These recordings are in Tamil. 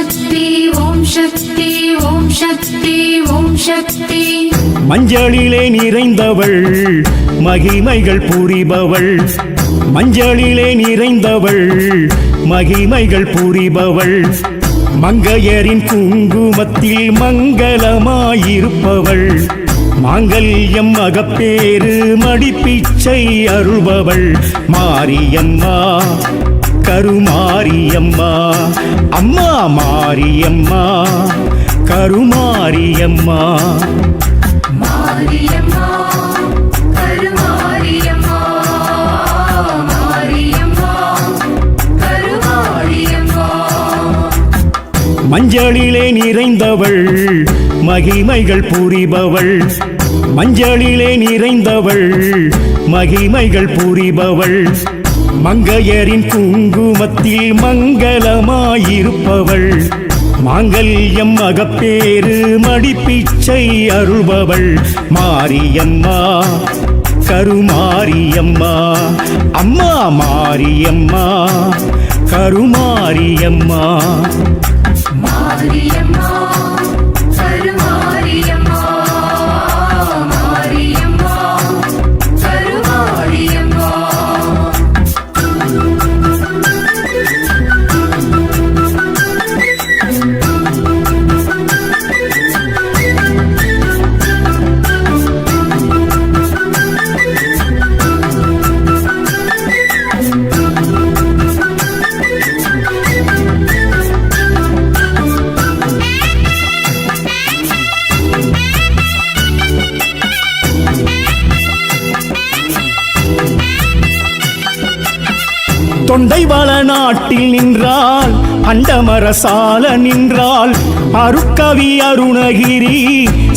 சக்தி ஓம் சக்தி ஓம் சக்தி ஓம் சக்தி. மஞ்சளிலே நிறைந்தவள் மகிமைகள் புரிபவள், மஞ்சளிலே நிறைந்தவள் மகிமைகள் புரிபவள், மங்கையரின் குங்குமத்தில் மங்களமாயிருப்பவள், மாங்கல்யம் அகப்பேறு மடிப்பிச்சை அருள்பவள், மாரியம்மா கருமாரியம்மா, அம்மா மாரியம்மா கருமாரியம்மா. மாரியம்மா கருமாரியம்மா, மாரியம்மா கருமாரியம்மா. மஞ்சளிலே நிறைந்தவள் மகிமைகள் புரிபவள், மஞ்சளிலே நிறைந்தவள் மகிமைகள் புரிபவள், மங்கையரின் குங்குமத்தில் மங்களமாயிருப்பவள், மாங்கல்யம் அகப்பேறு மடிப்பிச்சை அருள்பவள், மாரியம்மா கருமாரியம்மா, அம்மா மாரியம்மா கருமாரியம்மா. மாரியம்மா கருமாரியம்மா, மாரியம்மா கருமாரியம்மா. தொண்டைவள நாட்டில் நின்றாள், அண்டமரசால நின்றாள், அருக்கவி அருணகிரி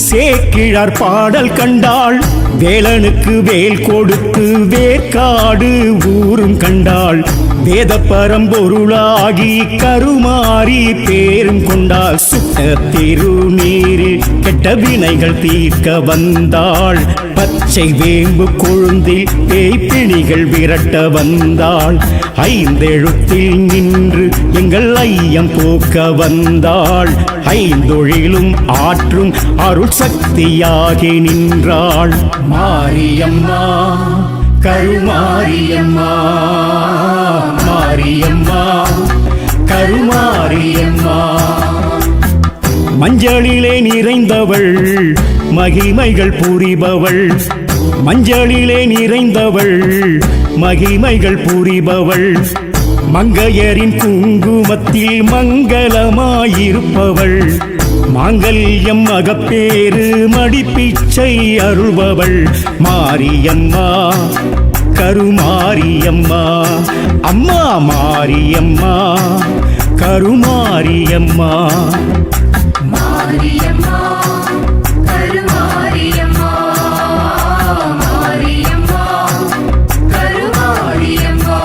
சேக்கிழார் பாடல் கண்டாள், வேலனுக்கு வேல் கொடுத்து வேற்காடு ஊரும் கண்டாள், வேத பரம்பொருளாகி கருமாறி பேரும் கொண்டாள், சுட்ட திருநீரில் கெட்ட வினைகள் தீர்க்க வந்தாள், பச்சை வேம்பு கொழுந்தில் பேய்ப்பிணிகள் விரட்ட வந்தாள், ஐந்தெழுத்தில் நின்று எங்கள் ஐயம் போக்க வந்தாள், ஐந்தொழிலும் ஆற்றும் அருள் சக்தியாகி நின்றாள், மாரியம்மா கருமாரியம்மா, மாரியம்மா கருமாரியம்மா. மஞ்சளிலே நிறைந்தவள் மகிமைகள் புரிபவள், மஞ்சளிலே நிறைந்தவள் மகிமைகள் புரிபவள், மங்கையரின் குங்குமத்தில் மங்களமாயிருப்பவள், மாங்கல்யம் அகப்பேறு மடிப்பிச்சை அருள்பவள், மாரியம்மா கருமாரியம்மா, அம்மா மாரியம்மா கருமாரியம்மா. மாரியம்மா கருமாரியம்மா, மாரியம்மா கருமாரியம்மா.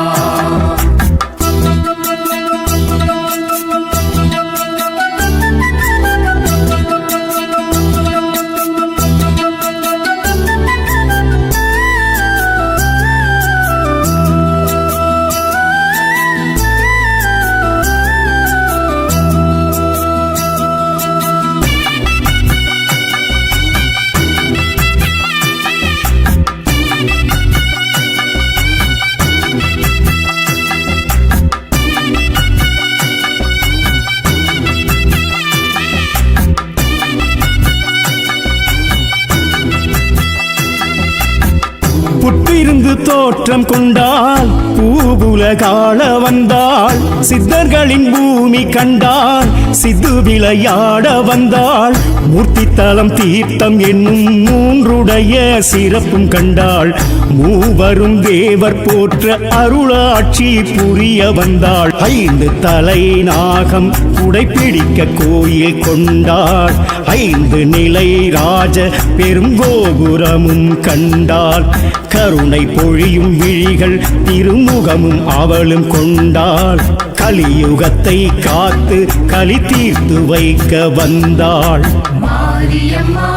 புற்றிருந்து தோற்றம் கொண்டால் பூவுலகாள வந்தாள், சித்தர்களின் பூமி கண்டாள், சித்து விளையாட வந்தாள், மூர்த்தி தலம் தீர்த்தம் என்னும் மூன்றுடைய சிறப்பும் கண்டாள், மூவரும் தேவர் போற்ற அருளாட்சி புரிய வந்தாள், ஐந்து தலை நாகம் குடைப்பிடிக்க கோயில் கொண்டாள், ஐந்து நிலை ராஜ பெருங்கோபுரமும் கண்டாள், கருணை பொழியும் விழிகள் திருமுகமும் அவளும் கொண்டாள், கலியுகத்தை காத்து களி தீர்த்து வைக்க வந்தாள், மாரியம்மா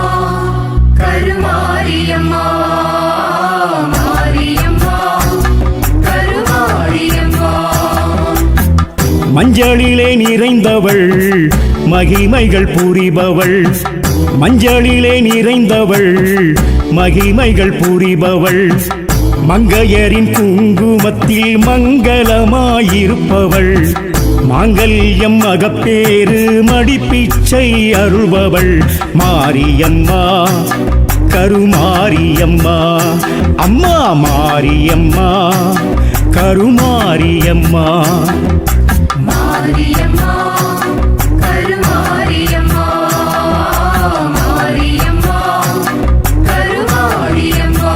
கருமாரியம்மா, மாரியம்மா கருமாரியம்மா. மஞ்சளிலே நிறைந்தவள் மகிமைகள் புரிபவள் மஞ்சளிலே நிறைந்தவள் மகிமைகள் புரிபவள் மங்கையரின் குங்குமத்தில் மங்களமாயிருப்பவள் மாங்கல்யம் மகப்பேறு மடிப்பிச்சை அருள்பவள் மாரியம்மா கருமாரியம்மா அம்மா மாரியம்மா கருமாரியம்மா மாரியம்மா கருமாரியம்மா மாரியம்மா கருமாரியம்மா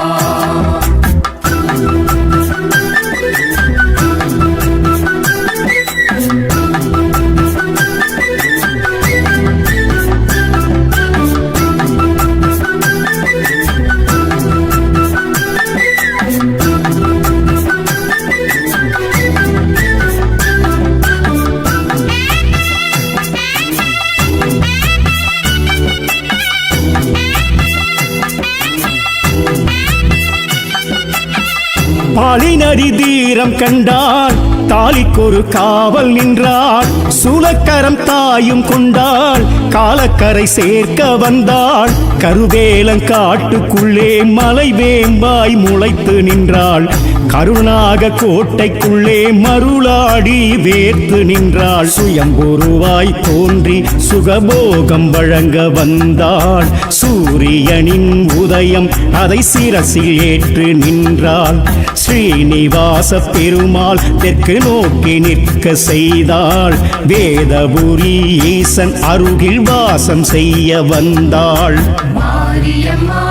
பாலினரி தீரம் கண்டாள் தாலிக்கொரு காவல் நின்றாள் சூலக்கரம் தாயும் கொண்டாள் காலக்கரை சேர்க்க வந்தாள் கருவேலங்காட்டுக்குள்ளே மலை வேம்பாய் முளைத்து நின்றாள் கருணாக கோட்டைக்குள்ளே மருளாடி வேர்த்து நின்றாள் சுயம்பொருவாய் தோன்றி சுகபோகம் வழங்க வந்தாள் சூரியனின் உதயம் அதை சிரசில் ஏற்று நின்றாள் ஸ்ரீனிவாச பெருமாள் தெற்கு நோக்கி நிற்க செய்தாள் வேதபுரி ஈசன் அருகில் வாசம் செய்ய வந்தாள் மாரியம்மா